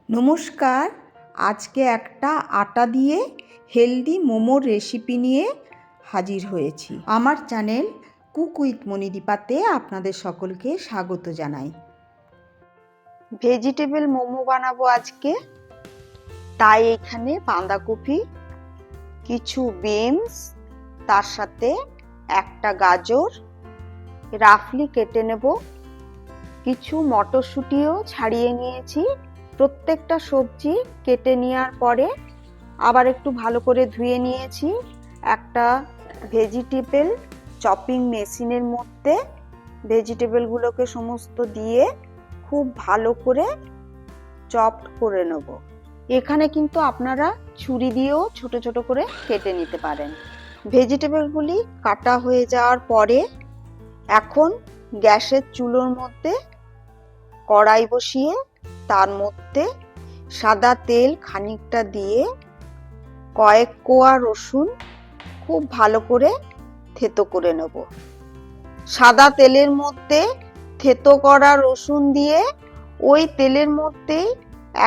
নমস্কার, আজকে একটা আটা দিয়ে হেলদি মোমোর রেসিপি নিয়ে হাজির হয়েছি। আমার চ্যানেল কুক উইথ মনিদীপাতে আপনাদের সকলকে স্বাগত জানাই। ভেজিটেবল মোমো বানাবো আজকে, তাই এখানে বাঁধাকপি, কিছু বিনস, তার সাথে একটা গাজর রাফলি কেটে নেব। কিছু মটরশুঁটিও ছাড়িয়ে নিয়েছি। প্রত্যেকটা সবজি কেটে নেওয়ার পরে আবার একটু ভালো করে ধুয়ে নিয়েছি। একটা ভেজিটেবল চপিং মেশিনের মধ্যে ভেজিটেবলগুলোকে সমস্ত দিয়ে খুব ভালো করে চপ করে নেব। এখানে কিন্তু আপনারা ছুরি দিয়েও ছোট ছোট করে কেটে নিতে পারেন। ভেজিটেবলগুলি কাটা হয়ে যাওয়ার পরে এখন গ্যাসের চুলোর মধ্যে কড়াই বসিয়ে তার মধ্যে সাদা তেল খানিকটা দিয়ে কয়েক কোয়া রসুন খুব ভালো করে থেতো করে নেব। সাদা তেলের মধ্যে থেতো করা রসুন দিয়ে ওই তেলের মধ্যেই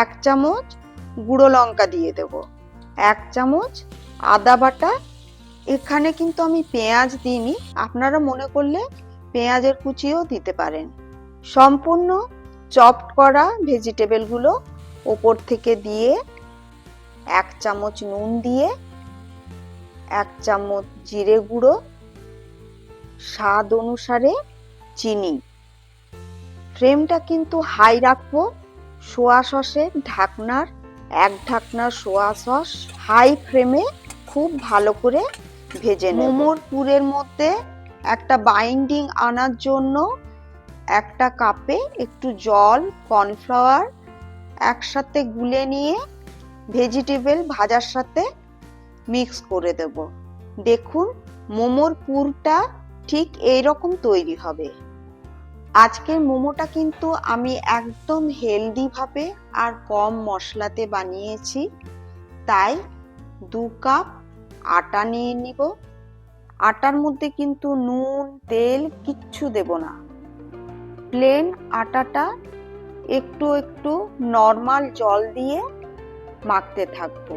1 চামচ গুঁড়ো লঙ্কা দিয়ে দেব, 1 চামচ আদা বাটা। এখানে কিন্তু আমি পেঁয়াজ দিইনি, আপনারা মনে করলে পেঁয়াজের কুচিও দিতে পারেন। সম্পূর্ণ চপড করা ভেজিটেবলগুলো ওপর থেকে দিয়ে 1 চামচ নুন দিয়ে 1 চামচ জিরে গুঁড়ো, স্বাদ অনুসারে চিনি। ফ্লেমটা কিন্তু হাই রাখবো। সোয়া সসের ঢাকনার 1 ঢাকনা সোয়া সস হাই ফ্লেমে খুব ভালো করে ভেজে নেব। মোমোর পুরের মধ্যে একটা বাইন্ডিং আনার জন্য একটা কাপে একটু জল, কর্নফ্লাওয়ার একসাথে গুলে নিয়ে ভেজিটেবল ভাজার সাথে মিক্স করে দেব। দেখুন মোমোর পুরটা ঠিক এইরকম তৈরি হবে। আজকের মোমোটা কিন্তু আমি একদম হেলদি ভাবে আর কম মশলাতে বানিয়েছি, তাই 2 কাপ আটা নিয়ে নিব। আটার মধ্যে কিন্তু নুন, তেল কিচ্ছু দেব না। প্লেন আটাটা একটু একটু নর্মাল জল দিয়ে মাখতে থাকবো।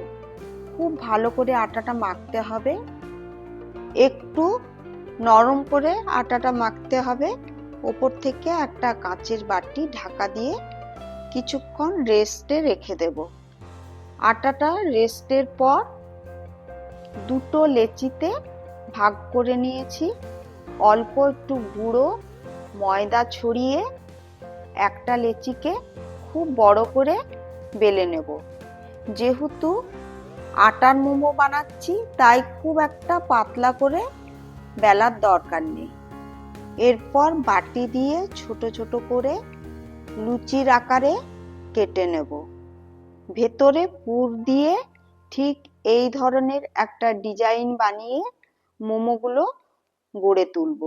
খুব ভালো করে আটাটা মাখতে হবে, একটু নরম করে আটাটা মাখতে হবে। ওপর থেকে একটা কাঁচের বাটি ঢাকা দিয়ে কিছুক্ষণ রেস্টে রেখে দেব। আটাটা রেস্টের পর দুটো লেচিতে ভাগ করে নিয়েছি। অল্প একটু গুঁড়ো ময়দা ছড়িয়ে একটা লেচিকে খুব বড় করে বেলে নেব। যেহেতু আটার মোমো বানাচ্ছি তাই খুব একটা পাতলা করে বেলার দরকার নেই। এরপর বাটি দিয়ে ছোট ছোট করে লুচির আকারে কেটে নেব। ভেতরে পুর দিয়ে ঠিক এই ধরনের একটা ডিজাইন বানিয়ে মোমোগুলো গড়ে তুলব।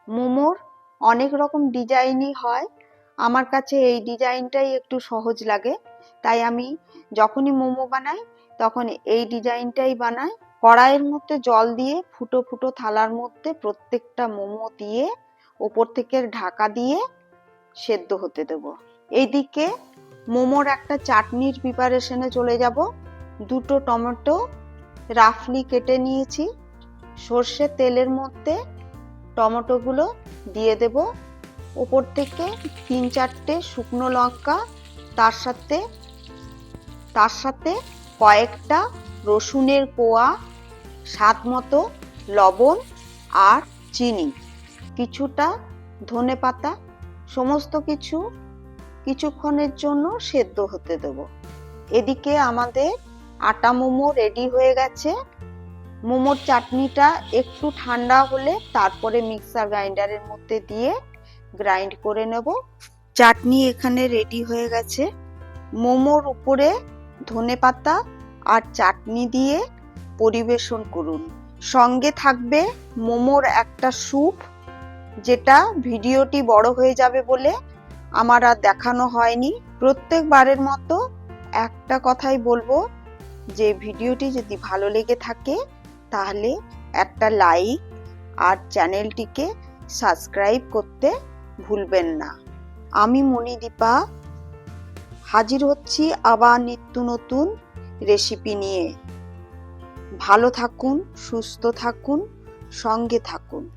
মোমোর অনেক রকম ডিজাইনই হয়, আমার কাছে এই ডিজাইনটাই একটু সহজ লাগে, তাই আমি যখনই মোমো বানাই তখন এই ডিজাইনটাই বানাই। কড়াইয়ের মধ্যে জল দিয়ে ফুটো ফুটো থালার মধ্যে প্রত্যেকটা মোমো দিয়ে ওপর থেকে ঢাকা দিয়ে সেদ্ধ হতে দেব। এইদিকে মোমোর একটা চাটনির প্রিপারেশনে চলে যাব। 2টো টমেটো রাফলি কেটে নিয়েছি। সর্ষের তেলের মধ্যে টমেটোগুলো দিয়ে দেব। ওপর থেকে 3-4টে শুকনো লঙ্কা, তার সাথে কয়েকটা রসুনের কোয়া, স্বাদ মতো লবণ আর চিনি, কিছুটা ধনেপাতা, সমস্ত কিছু কিছুক্ষণের জন্য সেদ্ধ হতে দেব। এদিকে আমাদের আটা মোমো রেডি হয়ে গেছে। মোমোর চাটনিটা একটু ঠান্ডা হলে তারপরে মিক্সার গ্রাইন্ডারের মধ্যে দিয়ে গ্রাইন্ড করে নেব। চাটনি এখানে রেডি হয়ে গেছে। মোমোর উপরে ধনেপাতা আর চাটনি দিয়ে পরিবেশন করুন। সঙ্গে থাকবে মোমোর একটা স্যুপ, যেটা ভিডিওটি বড় হয়ে যাবে বলে আমার আর দেখানো হয়নি। প্রত্যেকবারের মতো একটা কথাই বলবো যে ভিডিওটি যদি ভালো লেগে থাকে তাহলে একটা লাইক আর চ্যানেলটিকে সাবস্ক্রাইব করতে ভুলবেন না। আমি মনিদীপা হাজির হচ্ছি আবার নিত্য নতুন রেসিপি নিয়ে। ভালো থাকুন, সুস্থ থাকুন, সঙ্গে থাকুন।